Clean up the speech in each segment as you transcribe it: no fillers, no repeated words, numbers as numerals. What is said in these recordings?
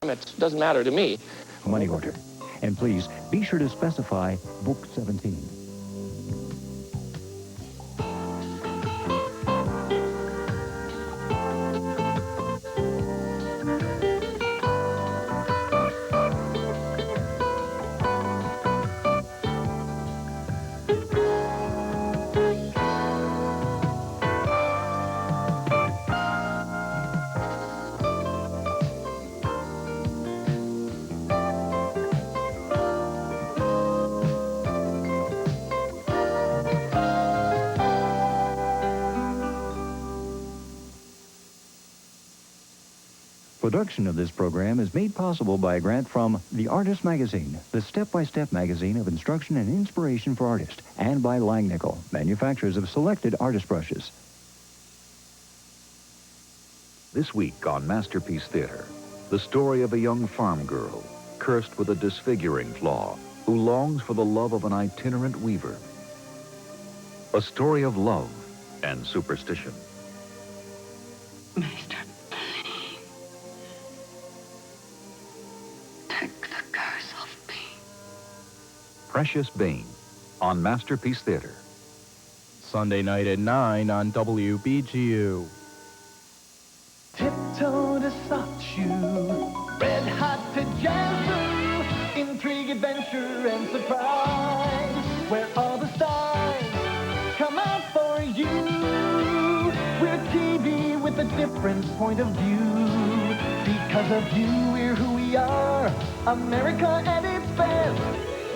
time, it doesn't matter to me. Money order. And please, be sure to specify Book 17. Production of this program is made possible by a grant from The Artist Magazine, the step-by-step magazine of instruction and inspiration for artists, and by Langnickel, manufacturers of selected artist brushes. This week on Masterpiece Theater, the story of a young farm girl cursed with a disfiguring flaw who longs for the love of an itinerant weaver. A story of love and superstition. Maester, please. Take the curse off me. Precious Bane on Masterpiece Theater. Sunday night at 9 on WBGU. Tiptoe to soft shoe, red hot to jazz, intrigue, adventure, and surprise, where all the stars come out for you. We're TV with a different point of view. Because of you, we're who we are, America at its best.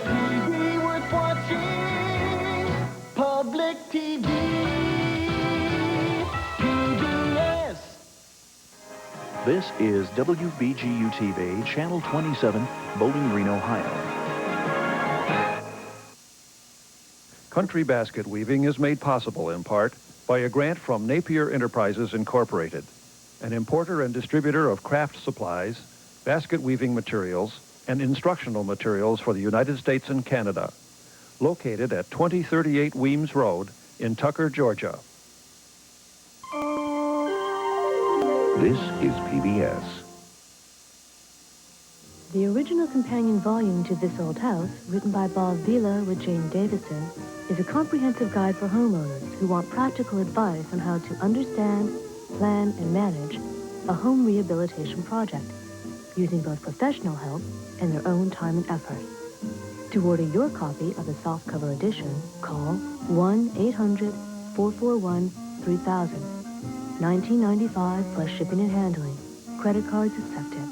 TV worth watching, public TV, PBS. This is WBGU TV, Channel 27, Bowling Green, Ohio. Country basket weaving is made possible in part by a grant from Napier Enterprises Incorporated, an importer and distributor of craft supplies, basket weaving materials, and instructional materials for the United States and Canada, located at 2038 Weems Road in Tucker, Georgia. This is PBS. The original companion volume to This Old House, written by Bob Vila with Jane Davison, is a comprehensive guide for homeowners who want practical advice on how to understand, plan, and manage a home rehabilitation project, using both professional help and their own time and effort. To order your copy of the softcover edition, call 1-800-441-3000. $19.95 plus shipping and handling. Credit cards accepted.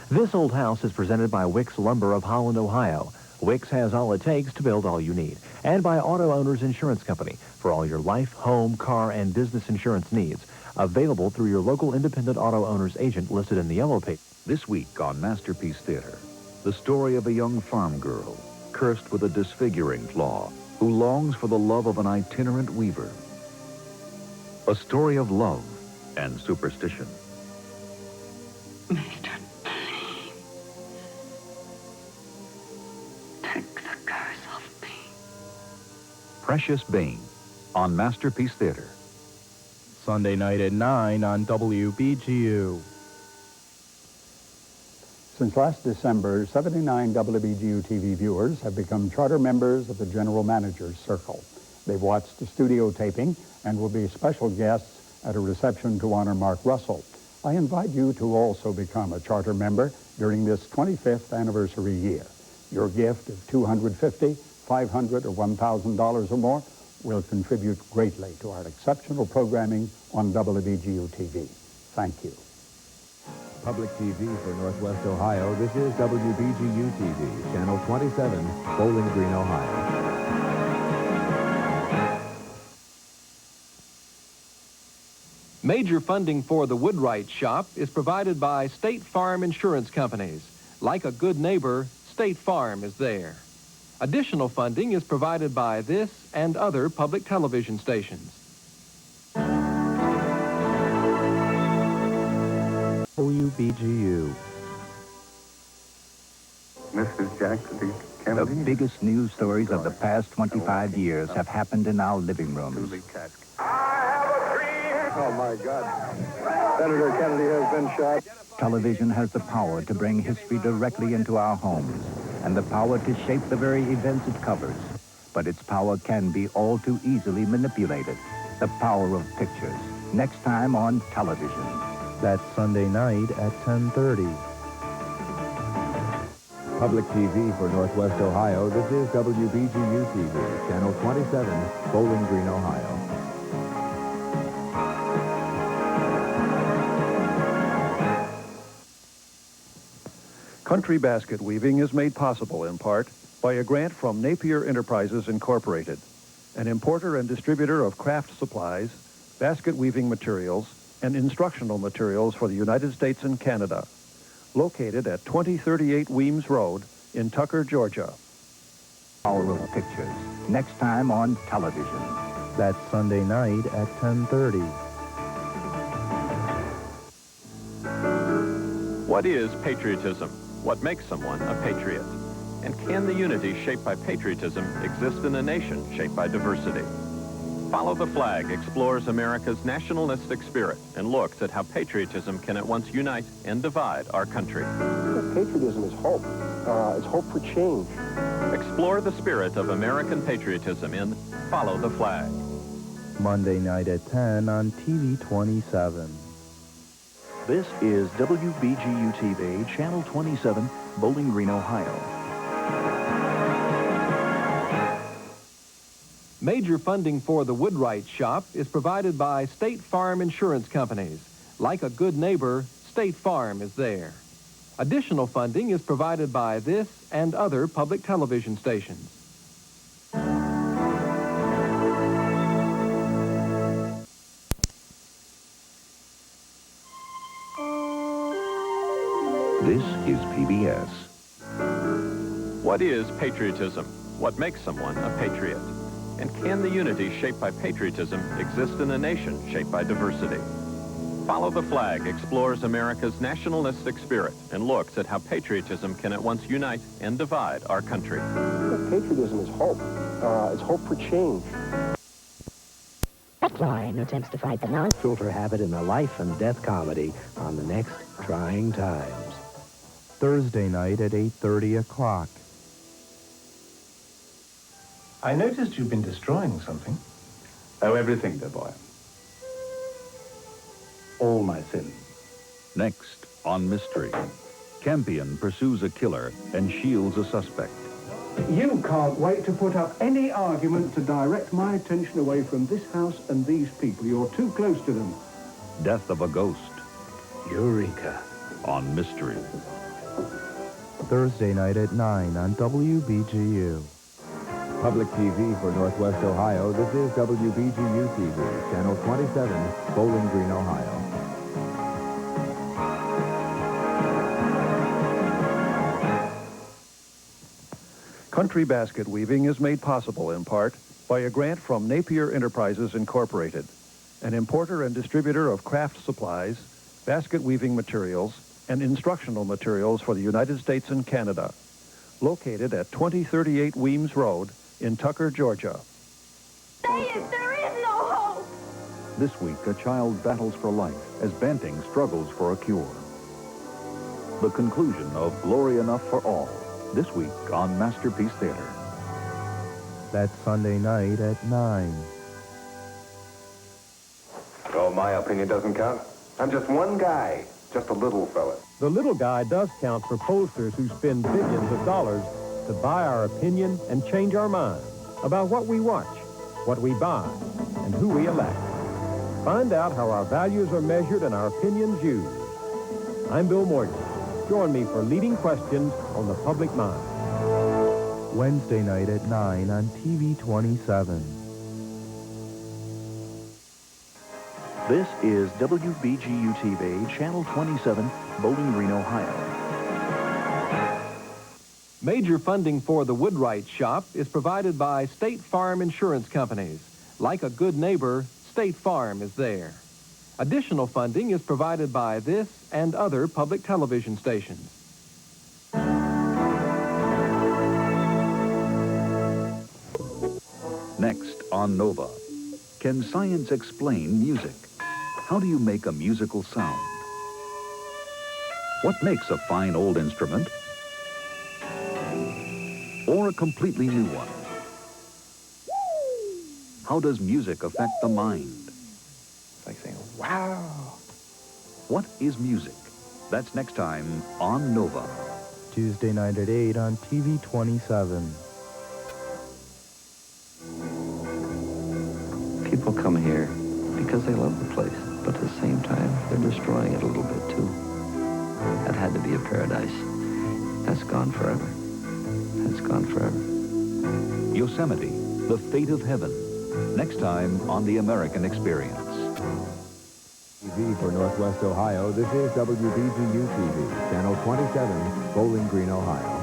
This Old House is presented by Wicks Lumber of Holland, Ohio. Wicks has all it takes to build all you need. And by Auto Owners Insurance Company for all your life, home, car, and business insurance needs. Available through your local independent auto owner's agent listed in the yellow page. This week on Masterpiece Theater, the story of a young farm girl cursed with a disfiguring flaw who longs for the love of an itinerant weaver. A story of love and superstition. Maester, please. Take the curse off me. Precious Bane on Masterpiece Theater. Sunday night at 9 on WBGU. Since last December, 79 WBGU TV viewers have become charter members of the General Manager's Circle. They've watched the studio taping and will be special guests at a reception to honor Mark Russell. I invite you to also become a charter member during this 25th anniversary year. Your gift of $250, $500, or $1,000 or more will contribute greatly to our exceptional programming on WBGU TV. Thank you. Public TV for Northwest Ohio, this is WBGU TV, Channel 27, Bowling Green, Ohio. Major funding for the Woodwright Shop is provided by State Farm Insurance Companies. Like a good neighbor, State Farm is there. Additional funding is provided by this and other public television stations. WBGU. Mrs. Jackson Kennedy. The biggest news stories of the past 25 years have happened in our living rooms. I have a dream Oh, my God. Senator Kennedy has been shot. Television has the power to bring history directly into our homes and the power to shape the very events it covers. But its power can be all too easily manipulated. The power of pictures. Next time on television. That's Sunday night at 10:30. Public TV for Northwest Ohio, this is WBGU TV, Channel 27, Bowling Green, Ohio. Country basket weaving is made possible in part by a grant from Napier Enterprises Incorporated, an importer and distributor of craft supplies, basket weaving materials, and instructional materials for the United States and Canada, located at 2038 Weems Road in Tucker, Georgia. Power of pictures. Next time on television. That's Sunday night at 10:30. What is patriotism? What makes someone a patriot? And can the unity shaped by patriotism exist in a nation shaped by diversity? Follow the Flag explores America's nationalistic spirit and looks at how patriotism can at once unite and divide our country. Patriotism is hope. It's hope for change. Explore the spirit of American patriotism in Follow the Flag. Monday night at 10 on TV 27. This is WBGU TV, Channel 27, Bowling Green, Ohio. Major funding for the Woodwright Shop is provided by State Farm Insurance Companies. Like a good neighbor, State Farm is there. Additional funding is provided by this and other public television stations. This is PBS. What is patriotism? What makes someone a patriot? And can the unity shaped by patriotism exist in a nation shaped by diversity? Follow the Flag explores America's nationalistic spirit and looks at how patriotism can at once unite and divide our country. Patriotism is hope. It's hope for change. Klein attempts to fight the non-filter habit in a life and death comedy on the next Trying Times. Thursday night at 8:30 o'clock. I noticed you've been destroying something. Oh, everything, dear boy. All my sins. Next on Mystery. Campion pursues a killer and shields a suspect. You can't wait to put up any argument to direct my attention away from this house and these people. You're too close to them. Death of a ghost. Eureka. On Mystery. Thursday night at 9 on WBGU. Public TV for Northwest Ohio, this is WBGU TV, Channel 27, Bowling Green, Ohio. Country basket weaving is made possible in part by a grant from Napier Enterprises Incorporated, an importer and distributor of craft supplies, basket weaving materials, and instructional materials for the United States and Canada, located at 2038 Weems Road in Tucker, Georgia. Say it, there is no hope. This week, a child battles for life as Banting struggles for a cure. The conclusion of Glory Enough for All, this week on Masterpiece Theater. That's Sunday night at 9. Oh, my opinion doesn't count. I'm just one guy, just a little fella. The little guy does count for pollsters who spend billions of dollars to buy our opinion and change our minds about what we watch, what we buy, and who we elect. Find out how our values are measured and our opinions used. I'm Bill Morgan. Join me for Leading Questions on the Public Mind. Wednesday night at 9 on TV 27. This is WBGU TV, Channel 27, Bowling Green, Ohio. Major funding for the Woodwright Shop is provided by State Farm Insurance Companies. Like a good neighbor, State Farm is there. Additional funding is provided by this and other public television stations. Next on Nova. Can science explain music? How do you make a musical sound? What makes a fine old instrument or a completely new one? How does music affect the mind? It's like saying, wow. What is music? That's next time on Nova. Tuesday night at 8 on TV 27. People come here because they love the place, but at the same time, they're destroying it a little bit, too. That had to be a paradise. That's gone forever. That's gone forever. Yosemite, the fate of heaven. Next time on The American Experience. TV for Northwest Ohio, this is WGBU TV, Channel 27, Bowling Green, Ohio.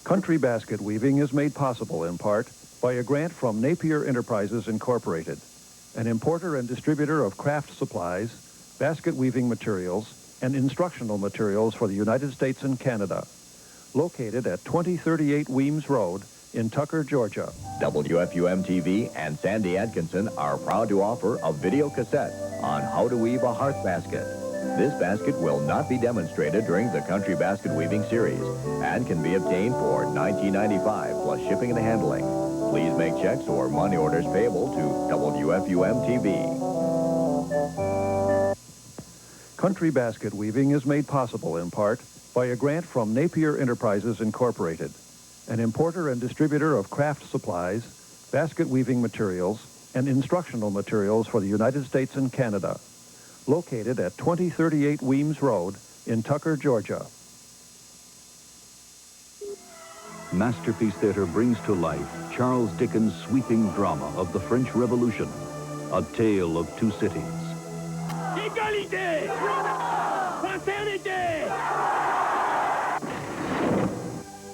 Country basket weaving is made possible in part by a grant from Napier Enterprises Incorporated, an importer and distributor of craft supplies, basket weaving materials, and instructional materials for the United States and Canada. Located at 2038 Weems Road in Tucker, Georgia. WFUM-TV and Sandy Atkinson are proud to offer a video cassette on how to weave a hearth basket. This basket will not be demonstrated during the Country Basket Weaving Series and can be obtained for $19.95 plus shipping and handling. Please make checks or money orders payable to WFUM-TV. Country basket weaving is made possible in part by a grant from Napier Enterprises Incorporated, an importer and distributor of craft supplies, basket weaving materials, and instructional materials for the United States and Canada. Located at 2038 Weems Road in Tucker, Georgia. Masterpiece Theater brings to life Charles Dickens' sweeping drama of the French Revolution, A Tale of Two Cities. Égalité! Fraternité!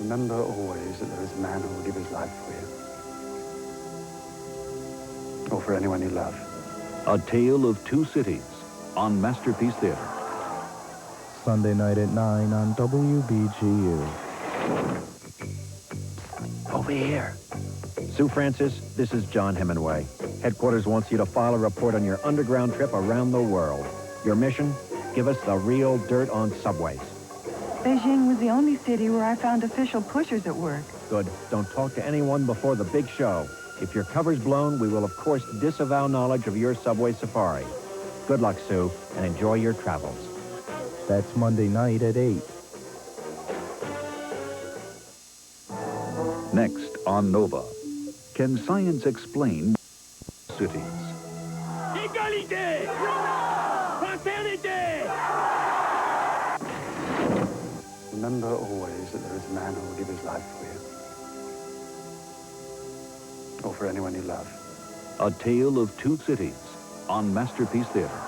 Remember always that there is a man who will give his life for you. Or for anyone you love. A Tale of Two Cities on Masterpiece Theater. Sunday night at 9 on WBGU. Over here. Sue Francis, this is John Hemingway. Headquarters wants you to file a report on your underground trip around the world. Your mission? Give us the real dirt on subways. Beijing was the only city where I found official pushers at work. Good. Don't talk to anyone before the big show. If your cover's blown, we will, of course, disavow knowledge of your subway safari. Good luck, Sue, and enjoy your travels. That's Monday night at 8. Next on Nova, can science explain cities? Égalité! Fraternité! Remember always that there is a man who will give his life for you. Or for anyone you love. A Tale of Two Cities on Masterpiece Theater.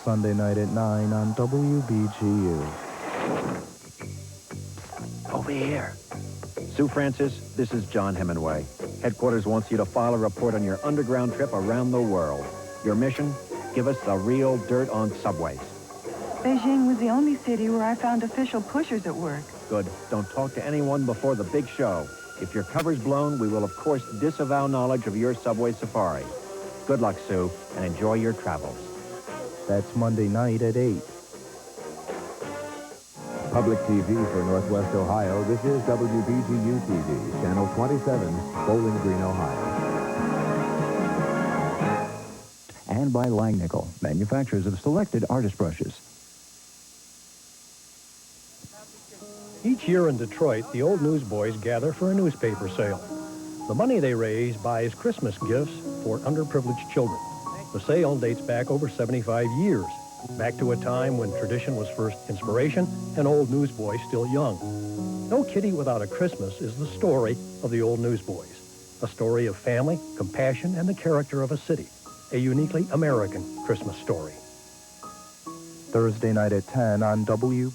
Sunday night at 9 on WBGU. Over here. Sue Francis, this is John Hemingway. Headquarters wants you to file a report on your underground trip around the world. Your mission? Give us the real dirt on subways. Beijing was the only city where I found official pushers at work. Good. Don't talk to anyone before the big show. If your cover's blown, we will, of course, disavow knowledge of your subway safari. Good luck, Sue, and enjoy your travels. That's Monday night at 8. Public TV for Northwest Ohio, this is WBGU TV, Channel 27, Bowling Green, Ohio. And by Langnickel, manufacturers of selected artist brushes. Each year in Detroit, the old newsboys gather for a newspaper sale. The money they raise buys Christmas gifts for underprivileged children. The sale dates back over 75 years, back to a time when tradition was first inspiration and old newsboys still young. No Kitty Without a Christmas is the story of the old newsboys, a story of family, compassion, and the character of a city, a uniquely American Christmas story. Thursday night at 10 on WB.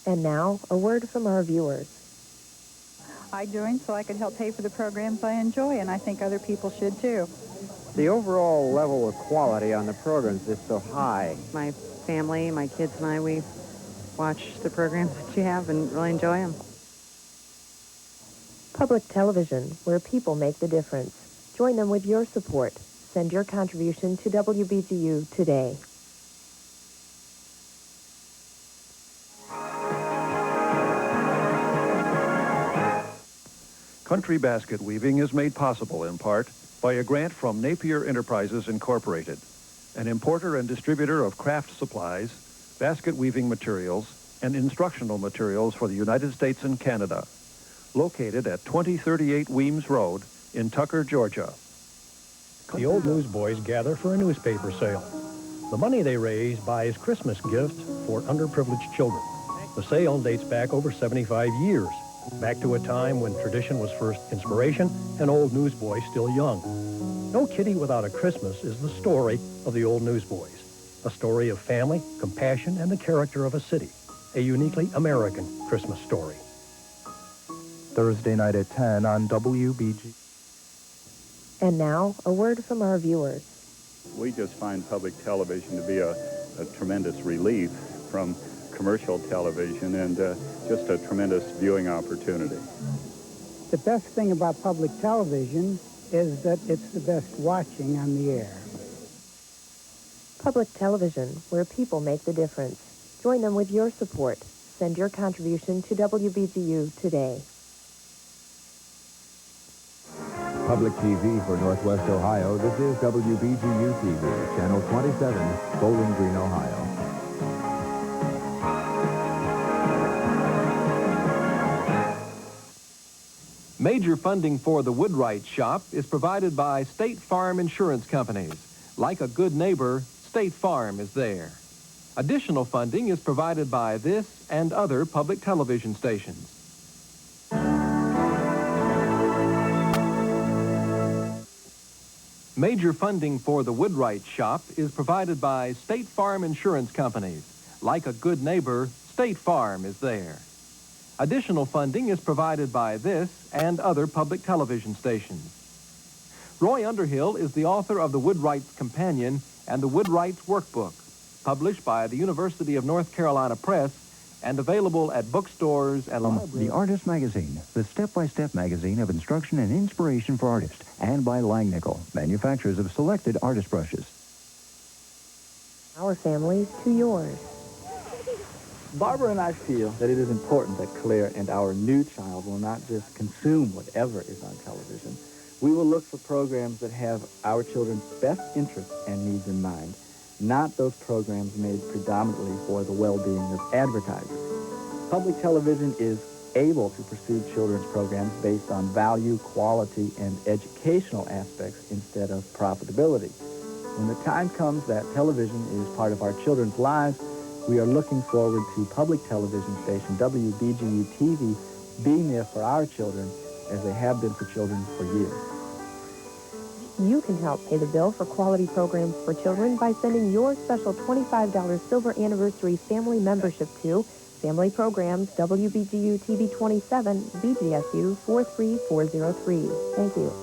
And now, a word from our viewers. I joined so I could help pay for the programs I enjoy, and I think other people should too. The overall level of quality on the programs is so high. My family, my kids and I, we watch the programs that you have and really enjoy them. Public television, where people make the difference. Join them with your support. Send your contribution to WBGU today. Country basket weaving is made possible in part by a grant from Napier Enterprises Incorporated, an importer and distributor of craft supplies, basket weaving materials, and instructional materials for the United States and Canada, located at 2038 Weems Road in Tucker, Georgia. The old newsboys gather for a newspaper sale. The money they raise buys Christmas gifts for underprivileged children. The sale dates back over 75 years, back to a time when tradition was first inspiration and old newsboys still young. No Kitty Without a Christmas is the story of the old newsboys, a story of family, compassion, and the character of a city, a uniquely American Christmas story. Thursday night at 10 on WBG. And now, a word from our viewers. We just find public television to be a tremendous relief from commercial television and just a tremendous viewing opportunity. The best thing about public television is that it's the best watching on the air. Public television, where people make the difference. Join them with your support. Send your contribution to WBGU today. Public TV for Northwest Ohio, this is WBGU TV, Channel 27, Bowling Green, Ohio. Major funding for the Woodwright Shop is provided by State Farm Insurance Companies. Like a good neighbor, State Farm is there. Additional funding is provided by this and other public television stations. Major funding for the Woodwright Shop is provided by State Farm Insurance Companies. Like a good neighbor, State Farm is there. Additional funding is provided by this and other public television stations. Roy Underhill is the author of the Woodwright's Companion and the Woodwright's Workbook, published by the University of North Carolina Press and available at bookstores and libraries. The Artist Magazine, the step-by-step magazine of instruction and inspiration for artists, and by Langnickel, manufacturers of selected artist brushes. Our families to yours. Barbara and I feel that it is important that Claire and our new child will not just consume whatever is on television. We will look for programs that have our children's best interests and needs in mind, not those programs made predominantly for the well-being of advertisers. Public television is able to pursue children's programs based on value, quality, and educational aspects instead of profitability. When the time comes that television is part of our children's lives, we are looking forward to public television station WBGU TV being there for our children as they have been for children for years. You can help pay the bill for quality programs for children by sending your special $25 Silver Anniversary Family Membership to Family Programs, WBGU TV 27, BGSU 43403. Thank you.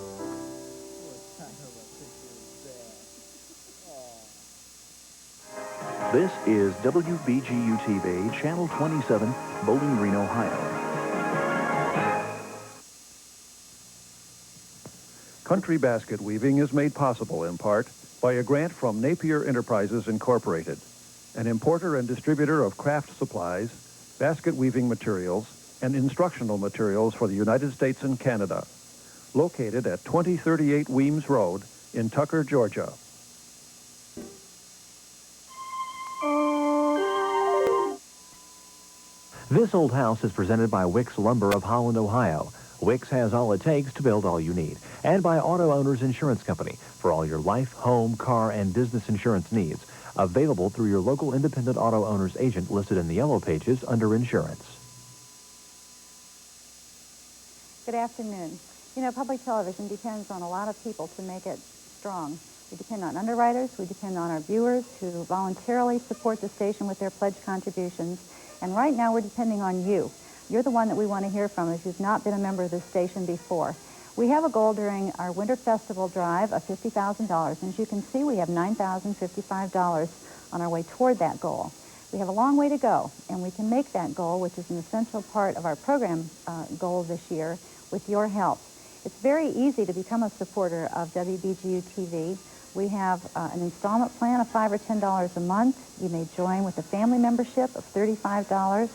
This is WBGU TV, Channel 27, Bowling Green, Ohio. Country basket weaving is made possible in part by a grant from Napier Enterprises Incorporated, an importer and distributor of craft supplies, basket weaving materials, and instructional materials for the United States and Canada, located at 2038 Weems Road in Tucker, Georgia. This old house is presented by Wicks Lumber of Holland, Ohio. Wicks has all it takes to build all you need. And by Auto Owners Insurance Company for all your life, home, car, and business insurance needs. Available through your local independent auto owner's agent listed in the yellow pages under insurance. Good afternoon. You know, public television depends on a lot of people to make it strong. We depend on underwriters, we depend on our viewers who voluntarily support the station with their pledge contributions. And right now we're depending on you. You're the one that we want to hear from if you've not been a member of the station before. We have a goal during our Winter Festival drive of $50,000. And as you can see, we have $9,055 on our way toward that goal. We have a long way to go, and we can make that goal, which is an essential part of our program goal this year. with your help. It's very easy to become a supporter of WBGU TV. We have an installment plan of $5 or $10 a month. You may join with a family membership of $35.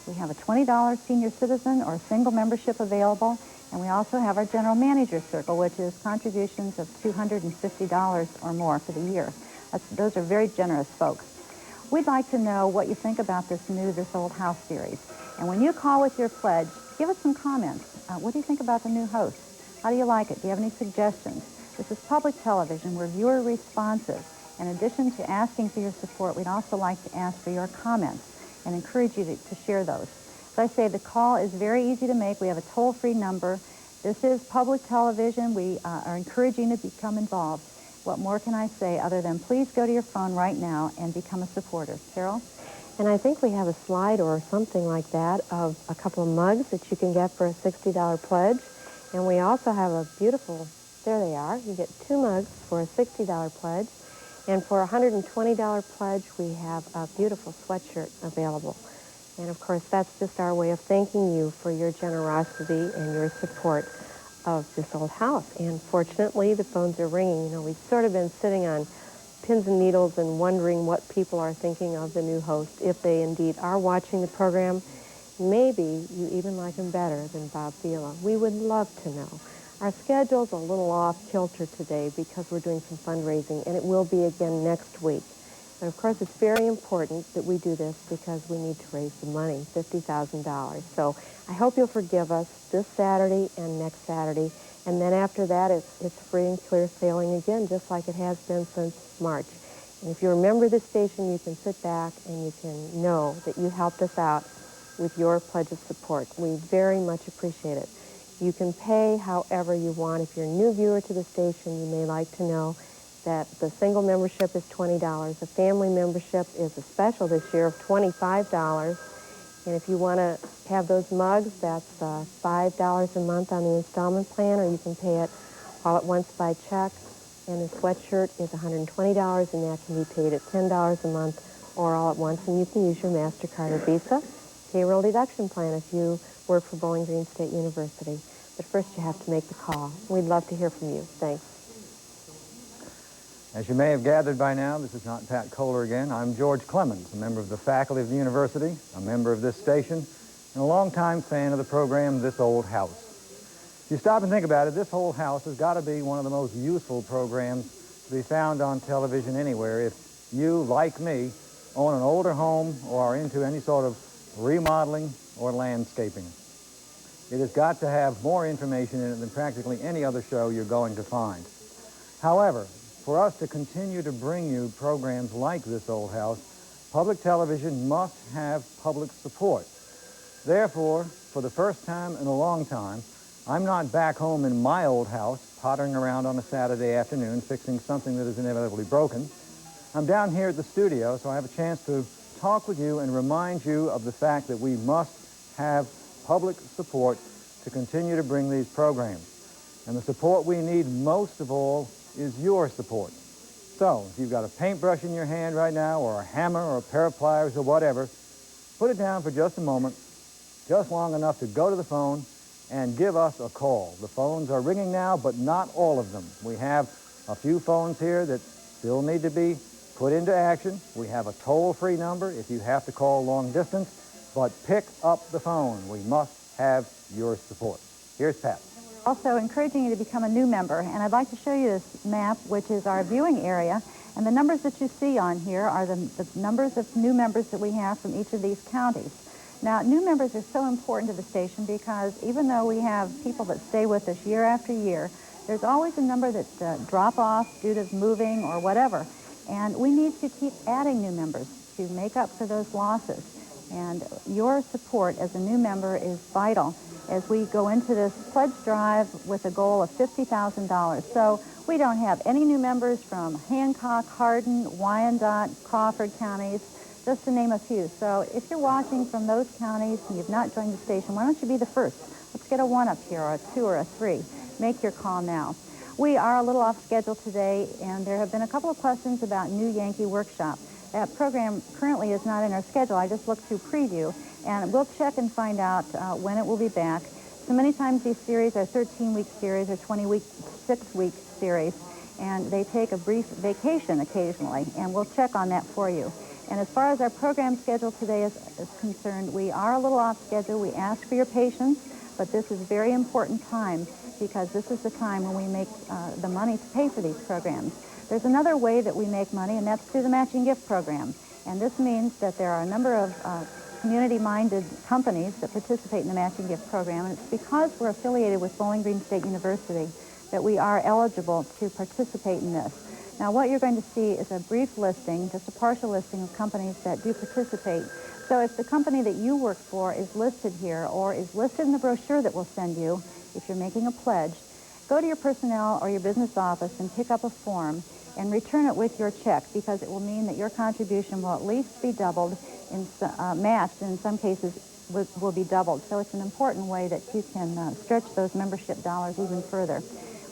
We have a $20 senior citizen or single membership available. And we also have our general manager circle, which is contributions of $250 or more for the year. Those are very generous folks. We'd like to know what you think about this new This Old House series. And when you call with your pledge, give us some comments. What do you think about the new host? How do you like it? Do you have any suggestions? This is public television. We're viewer responsive. In addition to asking for your support, we'd also like to ask for your comments and encourage you to share those. As I say, the call is very easy to make. We have a toll-free number. This is public television. We are encouraging you to become involved. What more can I say other than please go to your phone right now and become a supporter. Carol? And I think we have a slide or something like that of a couple of mugs that you can get for a $60 pledge. And we also have a beautiful, there they are. You get 2 mugs for a $60 pledge. And for a $120 pledge, we have a beautiful sweatshirt available. And of course, that's just our way of thanking you for your generosity and your support of This Old House. And fortunately, the phones are ringing. You know, we've sort of been sitting on pins and needles and wondering what people are thinking of the new host, if they indeed are watching the program. Maybe you even like him better than Bob Vila. We would love to know. Our schedule's a little off kilter today because we're doing some fundraising, and it will be again next week. And of course, it's very important that we do this because we need to raise the money, $50,000. So I hope you'll forgive us this Saturday and next Saturday. And then after that, it's free and clear sailing again, just like it has been since March. And if you remember this station, you can sit back and you can know that you helped us out with your pledge of support. We very much appreciate it. You can pay however you want. If you're a new viewer to the station, you may like to know that the single membership is $20. The family membership is a special this year of $25. And if you want to have those mugs, that's $5 a month on the installment plan, or you can pay it all at once by check. And the sweatshirt is $120, and that can be paid at $10 a month or all at once. And you can use your MasterCard or Visa payroll deduction plan if you work for Bowling Green State University. But first, you have to make the call. We'd love to hear from you. Thanks. As you may have gathered by now, this is not Pat Kohler again. I'm George Clemens, a member of the faculty of the university, a member of this station, and a longtime fan of the program This Old House. If you stop and think about it, This Old House has got to be one of the most useful programs to be found on television anywhere if you, like me, own an older home or are into any sort of remodeling or landscaping. It has got to have more information in it than practically any other show you're going to find. However, for us to continue to bring you programs like This Old House, public television must have public support. Therefore, for the first time in a long time, I'm not back home in my old house, pottering around on a Saturday afternoon, fixing something that is inevitably broken. I'm down here at the studio, so I have a chance to talk with you and remind you of the fact that we must have public support to continue to bring these programs. And the support we need most of all is your support. So, if you've got a paintbrush in your hand right now, or a hammer, or a pair of pliers, or whatever, put it down for just a moment, just long enough to go to the phone and give us a call. The phones are ringing now, but not all of them. We have a few phones here that still need to be put into action. We have a toll-free number if you have to call long distance, but pick up the phone. We must have your support. Here's Pat. Also encouraging you to become a new member, and I'd like to show you this map, which is our viewing area, and the numbers that you see on here are the numbers of new members that we have from each of these counties. Now, new members are so important to the station because even though we have people that stay with us year after year, there's always a number that drop off due to moving or whatever, and we need to keep adding new members to make up for those losses. And your support as a new member is vital as we go into this pledge drive with a goal of $50,000. So we don't have any new members from Hancock, Hardin, Wyandotte, Crawford counties, just to name a few. So if you're watching from those counties and you've not joined the station, why don't you be the first? Let's get a 1 up here, or a 2 or a 3. Make your call now. We are a little off schedule today, and there have been a couple of questions about New Yankee Workshop. That program currently is not in our schedule. I just looked through preview, and we'll check and find out when it will be back. So many times these series are 13-week series or 20-week, 6-week series, and they take a brief vacation occasionally, and we'll check on that for you. And as far as our program schedule today is concerned, we are a little off schedule. We ask for your patience, but this is a very important time because this is the time when we make the money to pay for these programs. There's another way that we make money, and that's through the matching gift program. And this means that there are a number of community-minded companies that participate in the matching gift program, and it's because we're affiliated with Bowling Green State University that we are eligible to participate in this. Now, what you're going to see is a brief listing, just a partial listing of companies that do participate. So if the company that you work for is listed here or is listed in the brochure that we'll send you, if you're making a pledge, go to your personnel or your business office and pick up a form and return it with your check, because it will mean that your contribution will at least be doubled, matched, and in some cases will be doubled. So it's an important way that you can stretch those membership dollars even further.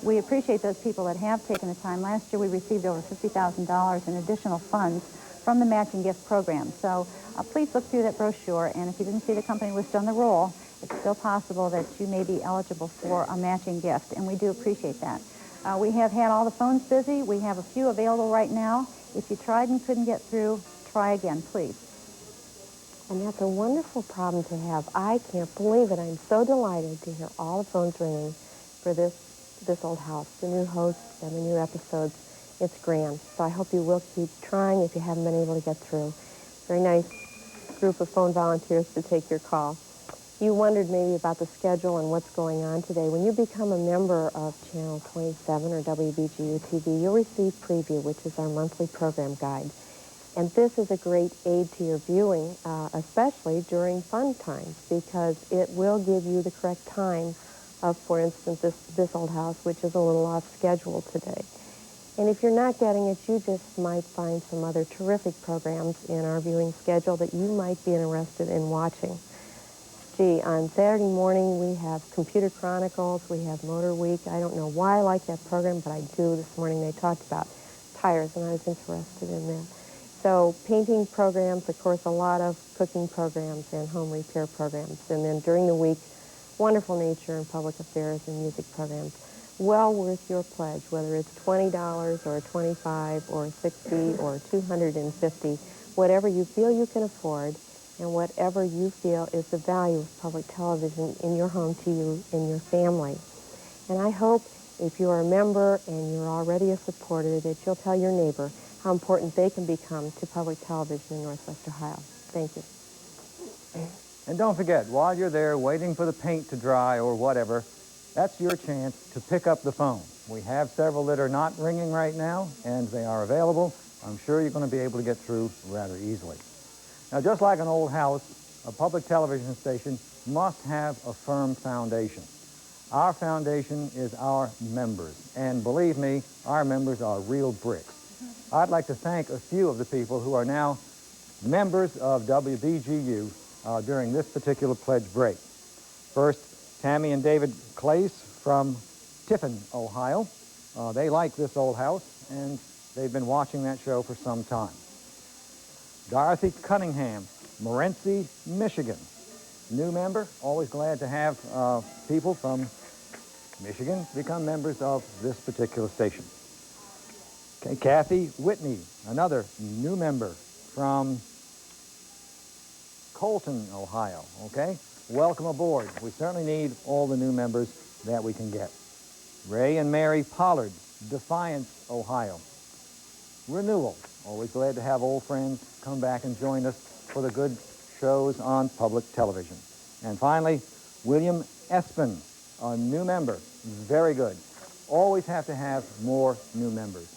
We appreciate those people that have taken the time. Last year we received over $50,000 in additional funds from the matching gift program. So please look through that brochure, and if you didn't see the company listed on the roll, it's still possible that you may be eligible for a matching gift, and we do appreciate that. We have had all the phones busy. We have a few available right now. If you tried and couldn't get through, try again, please. And that's a wonderful problem to have. I can't believe it. I'm so delighted to hear all the phones ringing for this old house, the new hosts and the new episodes. It's grand. So I hope you will keep trying if you haven't been able to get through. Very nice group of phone volunteers to take your call. You wondered maybe about the schedule and what's going on today. When you become a member of Channel 27 or WBGU TV, you'll receive Preview, which is our monthly program guide. And this is a great aid to your viewing, especially during fun times, because it will give you the correct time of, for instance, this old house, which is a little off schedule today. And if you're not getting it, you just might find some other terrific programs in our viewing schedule that you might be interested in watching. Gee, on Saturday morning, we have Computer Chronicles, we have Motor Week. I don't know why I like that program, but I do. This morning they talked about tires, and I was interested in that. So painting programs, of course, a lot of cooking programs and home repair programs. And then during the week, wonderful nature and public affairs and music programs. Well worth your pledge, whether it's $20 or $25 or $60 or $250, whatever you feel you can afford and whatever you feel is the value of public television in your home to you and your family. And I hope if you're a member and you're already a supporter that you'll tell your neighbor how important they can become to public television in Northwest Ohio. Thank you. And don't forget, while you're there waiting for the paint to dry or whatever, that's your chance to pick up the phone. We have several that are not ringing right now, and they are available. I'm sure you're going to be able to get through rather easily. Now, just like an old house, a public television station must have a firm foundation. Our foundation is our members, and believe me, our members are real bricks. I'd like to thank a few of the people who are now members of WBGU during this particular pledge break. First, Tammy and David Clace from Tiffin, Ohio. They like this old house, and they've been watching that show for some time. Dorothy Cunningham, Morenci, Michigan. New member, always glad to have people from Michigan become members of this particular station. Okay, Kathy Whitney, another new member from Colton, Ohio, okay? Welcome aboard. We certainly need all the new members that we can get. Ray and Mary Pollard, Defiance, Ohio. Renewal, always glad to have old friends come back and join us for the good shows on public television. And finally, William Espin, a new member, very good. Always have to have more new members.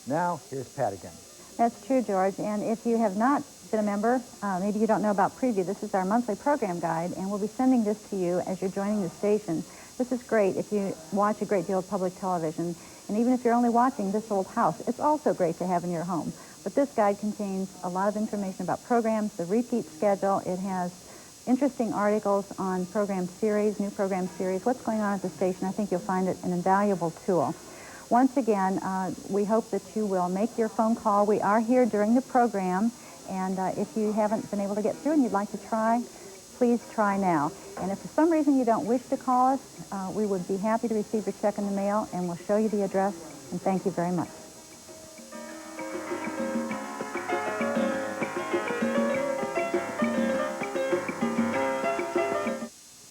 Now, here's Pat again. That's true, George. And if you have not been a member, maybe you don't know about Preview, this is our monthly program guide, and we'll be sending this to you as you're joining the station. This is great if you watch a great deal of public television. And even if you're only watching this old house, it's also great to have in your home. But this guide contains a lot of information about programs, the repeat schedule. It has interesting articles on program series, new program series, what's going on at the station. I think you'll find it an invaluable tool. Once again, we hope that you will make your phone call. We are here during the program, and if you haven't been able to get through and you'd like to try, please try now. And if for some reason you don't wish to call us, we would be happy to receive your check in the mail, and we'll show you the address, and thank you very much.